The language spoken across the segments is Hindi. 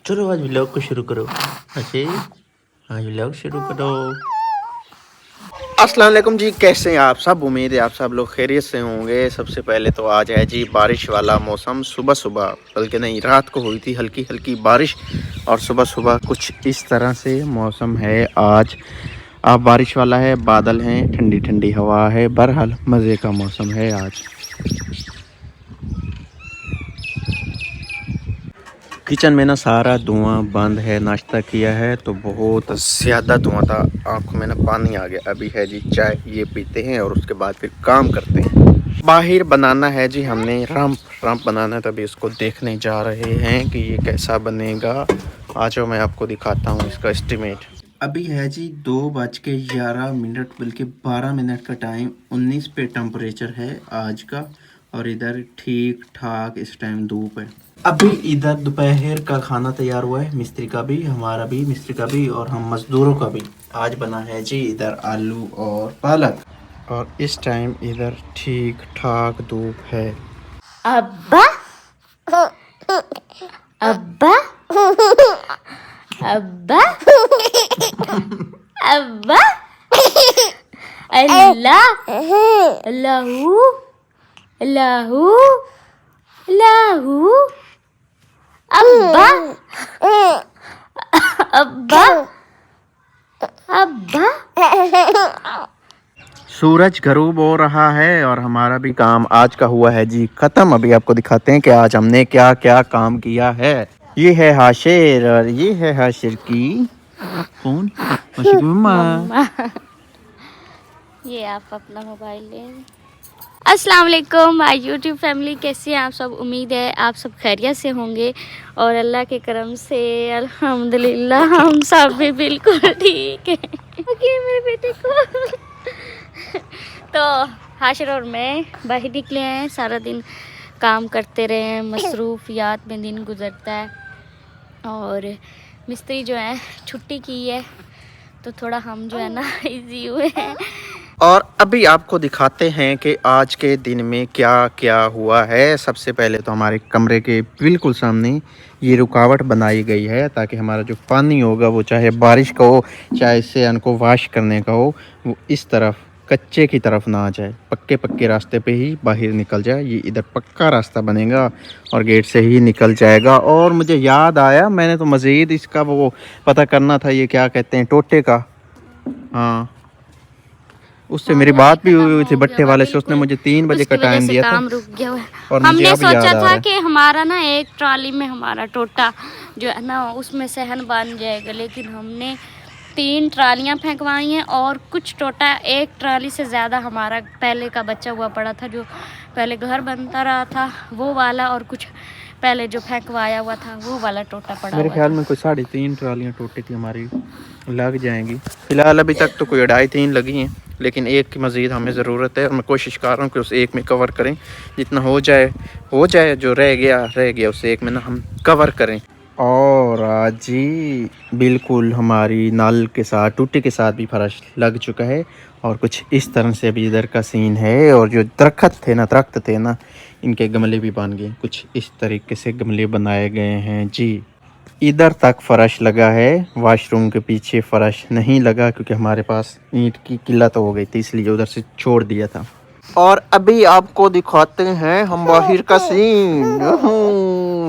चलो आज व्लॉग को शुरू करो। अच्छे आज व्लॉग शुरू करो। अस्सलाम वालेकुम जी, कैसे हैं आप सब? उम्मीद है आप सब लोग खैरियत से होंगे। सबसे पहले तो आज है जी बारिश वाला मौसम। सुबह सुबह बल्कि नहीं, रात को हुई थी हल्की हल्की बारिश और सुबह सुबह कुछ इस तरह से मौसम है आज। अब बारिश वाला है, बादल हैं, ठंडी ठंडी हवा है। बहरहाल मज़े का मौसम है आज। किचन में ना सारा धुआं बंद है। नाश्ता किया है तो बहुत ज़्यादा धुआं था, आंखों में ना पानी आ गया। अभी है जी चाय, ये पीते हैं और उसके बाद फिर काम करते हैं। बाहर बनाना है जी हमने रैंप बनाना है, तभी इसको देखने जा रहे हैं कि ये कैसा बनेगा। आज मैं आपको दिखाता हूँ इसका एस्टिमेट। अभी है जी 2:11 बल्कि 12 मिनट का टाइम। 19 पे टेम्परेचर है आज का और इधर ठीक ठाक इस टाइम धूप है। अभी इधर दोपहर का खाना तैयार हुआ है, मिस्त्री का भी, हमारा भी, मिस्त्री का भी और हम मज़दूरों का भी। आज बना है जी इधर आलू और पालक और इस टाइम इधर ठीक ठाक धूप है। अब्बा अब्बा अब्बा अब्बा अल्लाह अल्लाहू अल्लाहू अल्लाहू अब्बा अब्बा अब्बा। सूरज गरूब हो रहा है और हमारा भी काम आज का हुआ है जी ख़त्म। अभी आपको दिखाते हैं कि आज हमने क्या क्या काम किया है। ये है हाशिर और ये है हाशिर की कौन? हाशिर की मम्मा। ये आप अपना मोबाइल ले। अस्सलाम वालेकुम माय यूट्यूब फैमिली, कैसे हैं आप सब? उम्मीद है आप सब खैरियत से होंगे और अल्लाह के करम से अल्हम्दुलिल्लाह हम सब भी बिल्कुल ठीक है। ओके मेरे बेटे को तो हाशिर और मैं बाहर निकले हैं। सारा दिन काम करते रहे हैं, मसरूफियात में दिन गुजरता है और मिस्त्री जो है छुट्टी की है तो थोड़ा हम जो है ना इजी हुए हैं। और अभी आपको दिखाते हैं कि आज के दिन में क्या क्या हुआ है। सबसे पहले तो हमारे कमरे के बिल्कुल सामने ये रुकावट बनाई गई है ताकि हमारा जो पानी होगा वो चाहे बारिश का हो चाहे इससे उनको वाश करने का हो, वो इस तरफ कच्चे की तरफ ना आ जाए, पक्के पक्के रास्ते पे ही बाहर निकल जाए। ये इधर पक्का रास्ता बनेगा और गेट से ही निकल जाएगा। और मुझे याद आया, मैंने तो मज़ीद इसका वो पता करना था, ये क्या कहते हैं, टोटे का। हाँ, उससे मेरी बात भी हुई थी भट्टे वाले से, उसने मुझे 3 बजे का टाइम दिया था। काम रुक गया है। और हमने सोचा था कि हमारा ना एक ट्रॉली में हमारा टोटा जो है ना उसमें सहन बन जाएगा, लेकिन हमने 3 ट्रालियाँ फेंकवाई हैं और कुछ टोटा एक ट्राली से ज़्यादा हमारा पहले का बचा हुआ पड़ा था, जो पहले घर बनता रहा था वो वाला, और कुछ पहले जो फेंकवाया हुआ था वो वाला टोटा पड़ा। मेरे ख्याल में कोई 3.5 ट्रालियाँ टोटे की हमारी लग जाएंगी। फिलहाल अभी तक तो कोई 2.5-3 लगी हैं, लेकिन एक की मज़ीद हमें ज़रूरत है और मैं कोशिश कर रहा हूँ कि उस एक में कवर करें। जितना हो जाए, जो रह गया उस एक में ना हम कवर करें। और आज जी बिल्कुल हमारी नल के साथ, टूटी के साथ भी फर्श लग चुका है और कुछ इस तरह से अभी इधर का सीन है। और जो दरख्त थे ना इनके गमले भी बन गए, कुछ इस तरीके से गमले बनाए गए हैं जी। इधर तक फर्श लगा है, वॉशरूम के पीछे फर्श नहीं लगा क्योंकि हमारे पास ईंट की किल्लत हो गई थी, इसलिए उधर से छोड़ दिया था। और अभी आपको दिखाते हैं हम बाहर का सीन।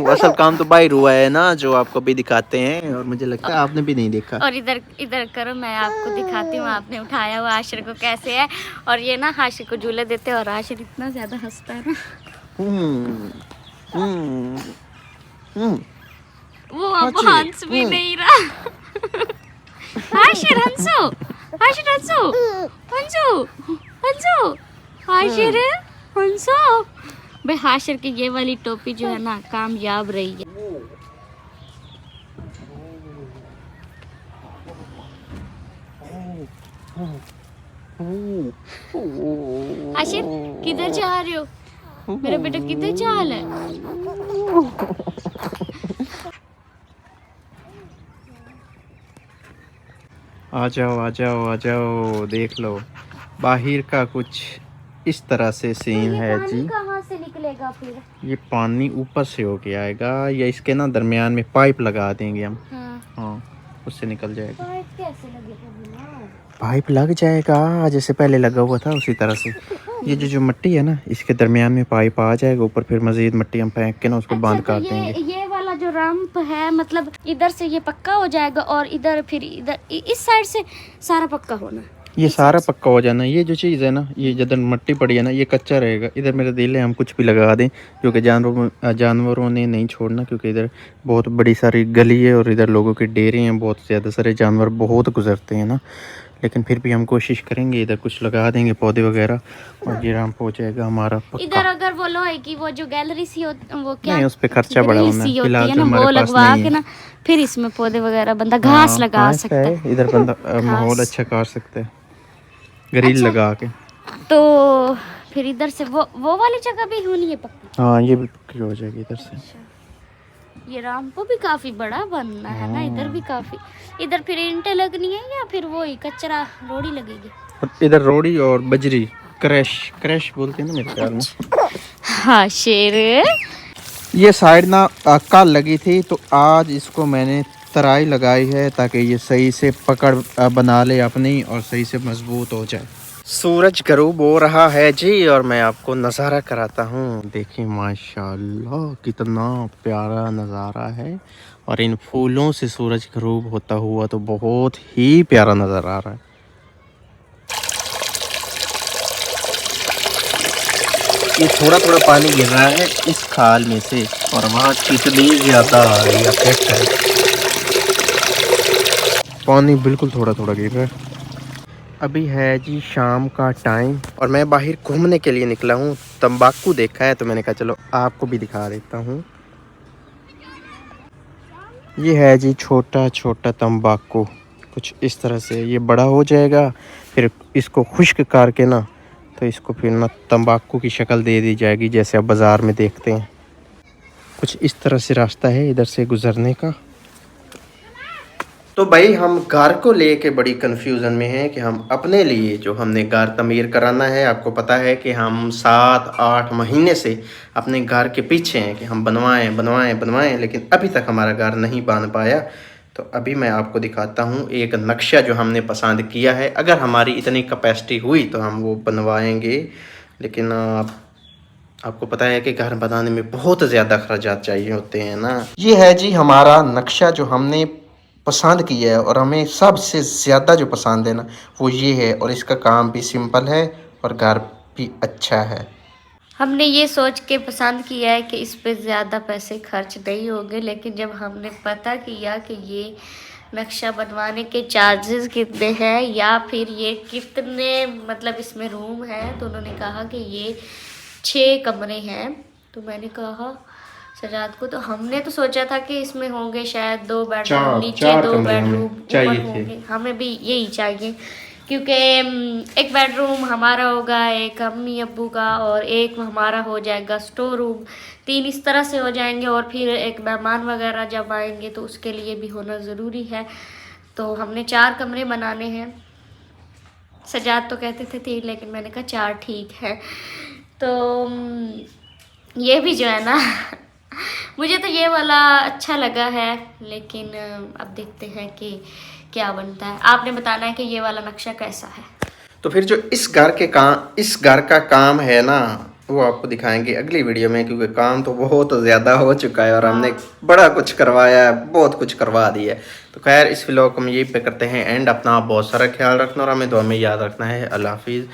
असल काम तो बाहर हुआ है ना, जो आपको भी दिखाते हैं और मुझे लगता है आपने भी नहीं देखा। और इधर इधर करो, मैं आपको दिखाती हूँ आपने उठाया हुआ हाशिर को कैसे है। और ये ना हाशिर को झूले देते हैं और हाशिर इतना ज़्यादा हंसता है ना, वो अब हंस भी नहीं रहा। हाशिर हंसो, हाशिर हंसो, हंसो, हंसो, हाशिर हंसो। भाई हाशिर की ये वाली टोपी जो है ना कामयाब रही है। हाशिर किधर जा रहे हो मेरा बेटा, किधर जा रहा है? आ जाओ, देख लो बाहर का कुछ इस तरह से सीन है जी। कहाँ से निकलेगा? आएगा फिर? ये पानी ऊपर से होके आएगा या इसके ना दरमियान में पाइप लगा देंगे हम। हाँ, उससे निकल जाएगा। पाइप कैसे लगेगा बिना? पाइप लग जाएगा जैसे पहले लगा हुआ था उसी तरह से। ये जो मिट्टी है ना, इसके दरमियान में पाइप आ जाएगा ऊपर, फिर मजीद मिट्टी हम फेंक के ना उसको बंद कर देंगे। ये वाला जो रैंप है, मतलब इधर से ये पक्का हो जाएगा और इधर फिर इधर इस साइड से सारा पक्का होना। ये सारा पक्का हो जाना। ये जो चीज़ है ना, ये जिधर मिट्टी पड़ी है ना, ये कच्चा रहेगा। इधर मेरा दिल है हम कुछ भी लगा दें, जो कि जानवरों ने नहीं छोड़ना, क्योंकि इधर बहुत बड़ी सारी गली है और इधर लोगों के डेरे हैं, बहुत ज़्यादा सारे जानवर बहुत गुजरते हैं ना। लेकिन फिर भी हम कोशिश करेंगे, इधर कुछ लगा देंगे पौधे वगैरह और ये रैंप हो जाएगा हमारा पक्का। इधर अगर वो लोहे की वो जो गैलरी सी वो क्या नहीं, उस पे खर्चा बड़ा होना है फिलहाल, तो वो हमारे पास लगवा नहीं के है। ना फिर इसमें पौधे वगैरह बंदा घास लगा घास सकता है। इधर बंदा माहौल अच्छा कर सकता है, ग्रिल अच्छा। लगा के। तो फिर इधर से वो वाली जगह भी होनी है पक्की? हाँ, ये भी पक्की हो जाएगी इधर से। ये रैंप भी काफी बड़ा बनना है ना, इधर भी काफी। इधर फिर ईंटें लगनी है या फिर वो ही कचरा रोड़ी लगेगी? इधर रोड़ी और बजरी, क्रैश बोलते हैं ना मेरे ख्याल में। हाँ शेर। ये साइड ना कल लगी थी, तो आज इसको मैंने तराई लगाई है ताकि ये सही से पकड़ बना ले अपनी और सही से मजबूत हो जाए। सूरज गरूब हो रहा है जी और मैं आपको नज़ारा कराता हूँ। देखिए माशाल्लाह कितना प्यारा नज़ारा है, और इन फूलों से सूरज गरूब होता हुआ तो बहुत ही प्यारा नज़र आ रहा है। ये थोड़ा थोड़ा पानी गिर रहा है इस खाल में से, और वहाँ कितनी ज़्यादा इफेक्ट है। पानी बिल्कुल थोड़ा थोड़ा गिर रहा है। अभी है जी शाम का टाइम और मैं बाहर घूमने के लिए निकला हूँ। तंबाकू देखा है तो मैंने कहा चलो आपको भी दिखा देता हूँ। ये है जी छोटा छोटा तंबाकू, कुछ इस तरह से ये बड़ा हो जाएगा। फिर इसको खुश्क करके ना, तो इसको फिर ना तंबाकू की शक्ल दे दी जाएगी, जैसे आप बाज़ार में देखते हैं। कुछ इस तरह से रास्ता है इधर से गुज़रने का। तो भाई हम घर को लेके बड़ी कन्फ्यूज़न में हैं कि हम अपने लिए जो हमने घर तमीर कराना है, आपको पता है कि हम 7-8 महीने से अपने घर के पीछे हैं कि हम बनवाएं, लेकिन अभी तक हमारा घर नहीं बन पाया। तो अभी मैं आपको दिखाता हूँ एक नक्शा जो हमने पसंद किया है। अगर हमारी इतनी कैपेसिटी हुई तो हम वो बनवाएंगे, लेकिन आपको पता है कि घर बनाने में बहुत ज़्यादा खर्चात चाहिए होते हैं ना। ये है जी हमारा नक्शा जो हमने पसंद किया है, और हमें सबसे ज़्यादा जो पसंद है ना वो ये है, और इसका काम भी सिंपल है और घर भी अच्छा है। हमने ये सोच के पसंद किया है कि इस पे ज़्यादा पैसे खर्च नहीं होंगे, लेकिन जब हमने पता किया कि ये नक्शा बनवाने के चार्जेस कितने हैं या फिर ये कितने मतलब इसमें रूम है, तो उन्होंने कहा कि ये 6 कमरे हैं। तो मैंने कहा सजाद को, तो हमने तो सोचा था कि इसमें होंगे शायद 2 बेडरूम, नीचे 2 बेडरूम, ऊपर होंगे। हमें भी यही चाहिए, क्योंकि एक बेडरूम हमारा होगा, एक अम्मी अब्बू का, और एक हमारा हो जाएगा स्टोर रूम। 3 इस तरह से हो जाएंगे, और फिर एक मेहमान वगैरह जब आएंगे तो उसके लिए भी होना ज़रूरी है। तो हमने 4 कमरे बनाने हैं। सजाद तो कहते थे 3, लेकिन मैंने कहा 4 ठीक है। तो ये भी जो है ना मुझे तो ये वाला अच्छा लगा है, लेकिन अब देखते हैं कि क्या बनता है। आपने बताना है कि ये वाला नक्शा कैसा है। तो फिर जो इस घर का काम है ना, वो आपको दिखाएंगे अगली वीडियो में, क्योंकि काम तो बहुत ज़्यादा हो चुका है और हमने बड़ा कुछ करवाया है, बहुत कुछ करवा दिया है। तो खैर इस व्लॉग को हम यहीं पे करते हैं एंड। अपना बहुत सारा ख्याल रखना और हमें दुआ में याद रखना है। अल्लाह हाफिज़।